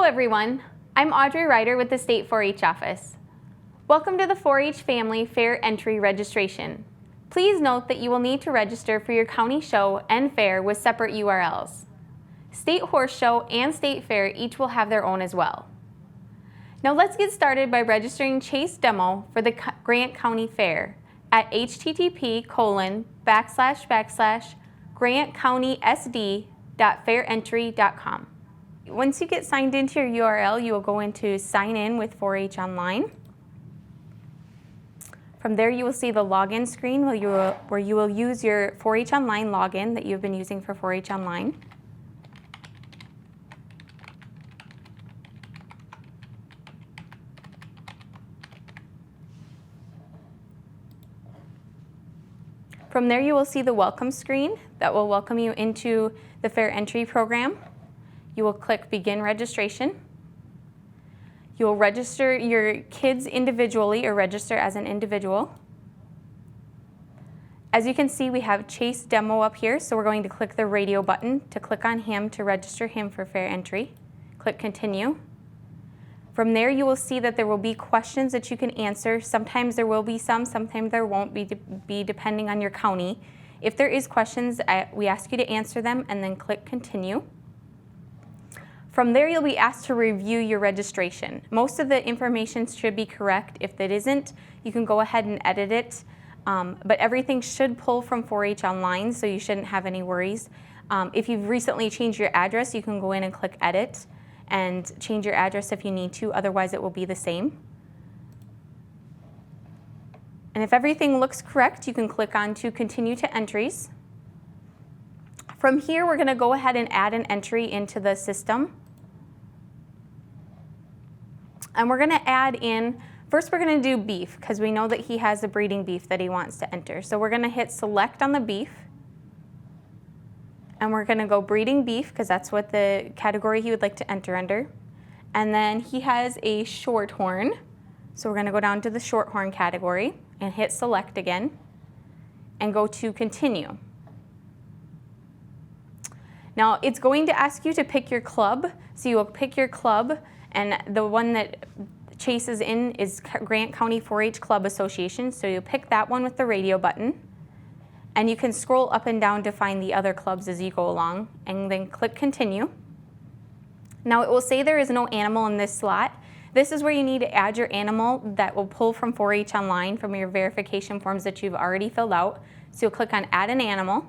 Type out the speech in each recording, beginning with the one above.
Hello everyone, I'm Audrey Ryder with the State 4-H Office. Welcome to the 4-H Family Fair Entry Registration. Please note that you will need to register for your county show and fair with separate URLs. State Horse Show and State Fair each will have their own as well. Now let's get started by registering Chase Demo for the Grant County Fair at http://grantcountysd.fairentry.com. Once you get signed into your URL, you will go into Sign In with 4-H Online. From there, you will see the login screen where you will use your 4-H Online login that you've been using for 4-H Online. From there, you will see the welcome screen that will welcome you into the fair entry program. You will click Begin Registration. You will register your kids individually or register as an individual. As you can see, we have Chase Demo up here, so we're going to click the radio button to click on him to register him for fair entry. Click Continue. From there, you will see that there will be questions that you can answer. Sometimes there will be some, sometimes there won't be depending on your county. If there is questions, we ask you to answer them and then click Continue. From there, you'll be asked to review your registration. Most of the information should be correct. If it isn't, you can go ahead and edit it. But everything should pull from 4-H Online, so you shouldn't have any worries. If you've recently changed your address, you can go in and click Edit and change your address if you need to. Otherwise, it will be the same. And if everything looks correct, you can click on to Continue to Entries. From here, we're going to go ahead and add an entry into the system. And we're going to add in, first we're going to do beef because we know that he has a breeding beef that he wants to enter. So we're going to hit Select on the beef. And we're going to go breeding beef because that's what the category he would like to enter under. And then he has a shorthorn. So we're going to go down to the shorthorn category and hit Select again and go to Continue. Now it's going to ask you to pick your club. So you will pick your club, and the one that Chase is in is Grant County 4-H Club Association. So you pick that one with the radio button. And you can scroll up and down to find the other clubs as you go along, and then click Continue. Now it will say there is no animal in this slot. This is where you need to add your animal that will pull from 4-H Online from your verification forms that you've already filled out. So you'll click on Add an Animal.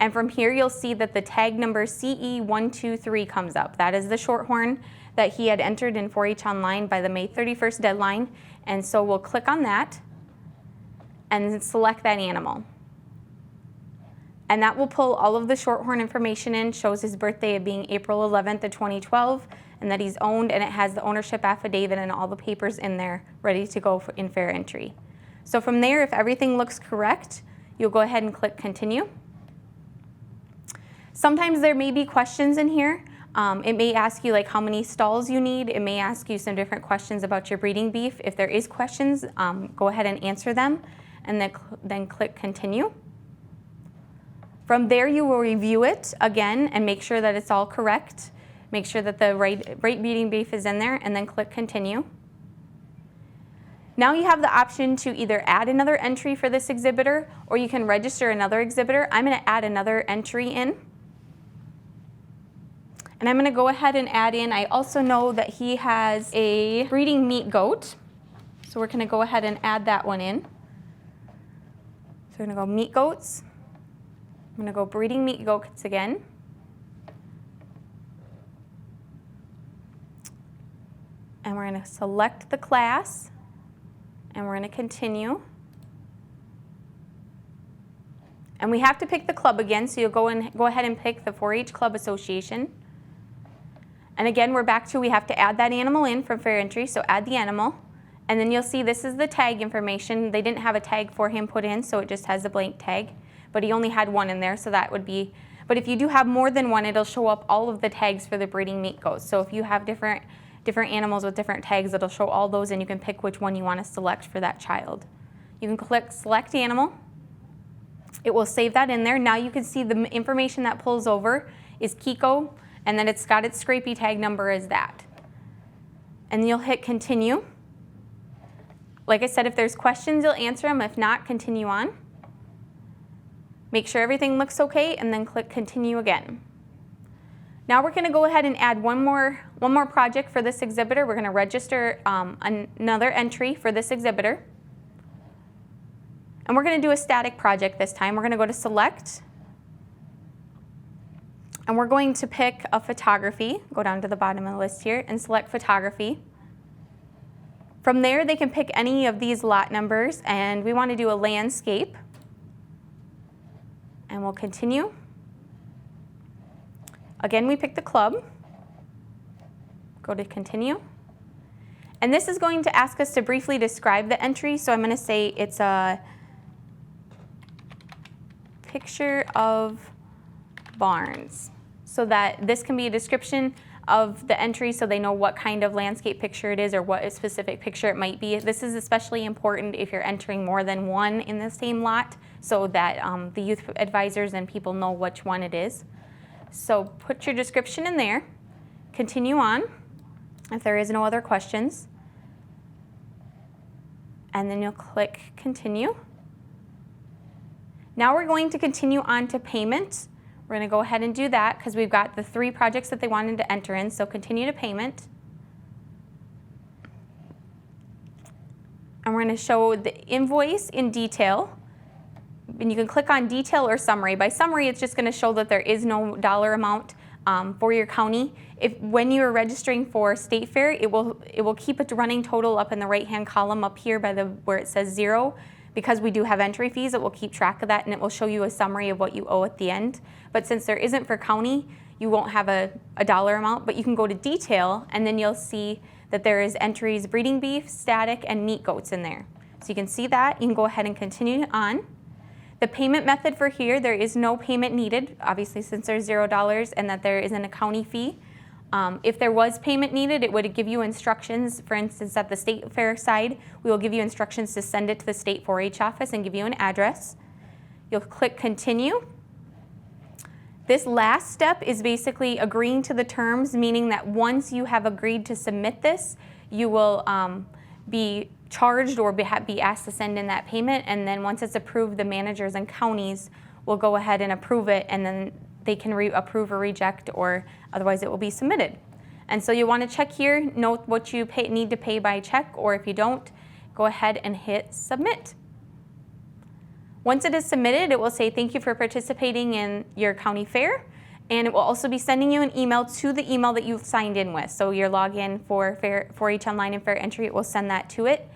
And from here you'll see that the tag number CE123 comes up. That is the shorthorn that he had entered in 4-H Online by the May 31st deadline. And so we'll click on that and select that animal. And that will pull all of the shorthorn information in, shows his birthday of being April 11th of 2012, and that he's owned, and it has the ownership affidavit and all the papers in there ready to go in fair entry. So from there, if everything looks correct, you'll go ahead and click Continue. Sometimes there may be questions in here. It may ask you like how many stalls you need. It may ask you some different questions about your breeding beef. If there is questions, go ahead and answer them, and then click Continue. From there, you will review it again and make sure that it's all correct. Make sure that the right breeding beef is in there, and then click Continue. Now you have the option to either add another entry for this exhibitor, or you can register another exhibitor. I'm going to add another entry in. And I'm going to go ahead and add in, I also know that he has a breeding meat goat. So we're going to go ahead and add that one in. So we're going to go meat goats. I'm going to go breeding meat goats again. And we're going to select the class, and we're going to continue. And we have to pick the club again, so you'll go ahead and pick the 4-H Club Association. And again, we're back to we have to add that animal in from fair entry, so add the animal. And then you'll see this is the tag information. They didn't have a tag for him put in, so it just has a blank tag. But he only had one in there, so that would be, but if you do have more than one, it'll show up all of the tags for the breeding meat goats. So if you have different animals with different tags, it'll show all those, and you can pick which one you want to select for that child. You can click Select Animal. It will save that in there. Now you can see the information that pulls over is Kiko and then it's got its scrapey tag number as that. And you'll hit continue. Like I said, if there's questions, you'll answer them. If not, continue on. Make sure everything looks okay, and then click continue again. Now we're going to go ahead and add one more project for this exhibitor. We're going to register another entry for this exhibitor. And we're going to do a static project this time. We're going to go to select, and we're going to pick a photography. Go down to the bottom of the list here and select photography. From there, they can pick any of these lot numbers, and we want to do a landscape. And we'll continue. Again, we pick the club. Go to continue. And this is going to ask us to briefly describe the entry. So I'm going to say it's a picture of barns, so that this can be a description of the entry so they know what kind of landscape picture it is or what a specific picture it might be. This is especially important if you're entering more than one in the same lot, so that the youth advisors and people know which one it is. So put your description in there, continue on if there is no other questions, and then you'll click continue. Now we're going to continue on to payment. We're going to go ahead and do that because we've got the 3 projects that they wanted to enter in, so continue to payment. And we're going to show the invoice in detail. And you can click on detail or summary. By summary, it's just going to show that there is no dollar amount for your county. When you are registering for State Fair, it will keep a running total up in the right-hand column up here by where it says 0. Because we do have entry fees, it will keep track of that, and it will show you a summary of what you owe at the end. But since there isn't for county, you won't have a dollar amount, but you can go to detail, and then you'll see that there is entries breeding beef, static, and meat goats in there. So you can see that. You can go ahead and continue on. The payment method for here, there is no payment needed, obviously since there's $0 and that there isn't a county fee. If there was payment needed, it would give you instructions. For instance, at the State Fair side, we will give you instructions to send it to the State 4-H office and give you an address. You'll click continue. This last step is basically agreeing to the terms, meaning that once you have agreed to submit this, you will be charged or be asked to send in that payment, and then once it's approved, the managers and counties will go ahead and approve it, and then they can approve or reject, or otherwise it will be submitted. And so you want to check here, note what you need to pay by check, or if you don't, go ahead and hit submit. Once it is submitted, it will say thank you for participating in your county fair, and it will also be sending you an email to the email that you've signed in with. So your login for 4-H Online and Fair Entry, it will send that to it.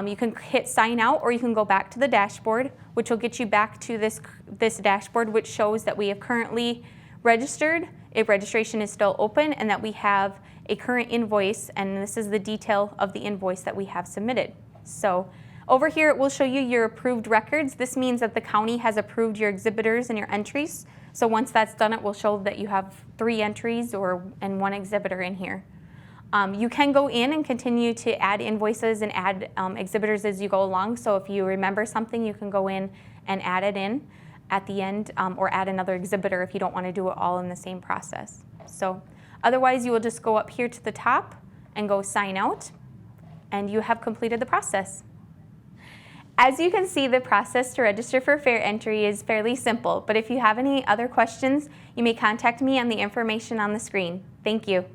You can hit sign out, or you can go back to the dashboard, which will get you back to this dashboard, which shows that we have currently registered, if registration is still open, and that we have a current invoice, and this is the detail of the invoice that we have submitted. So over here, it will show you your approved records. This means that the county has approved your exhibitors and your entries. So once that's done, it will show that you have 3 entries and 1 exhibitor in here. You can go in and continue to add invoices and add exhibitors as you go along. So if you remember something, you can go in and add it in at the end, or add another exhibitor if you don't want to do it all in the same process. So otherwise, you will just go up here to the top and go sign out, and you have completed the process. As you can see, the process to register for fair entry is fairly simple, but if you have any other questions, you may contact me on the information on the screen. Thank you.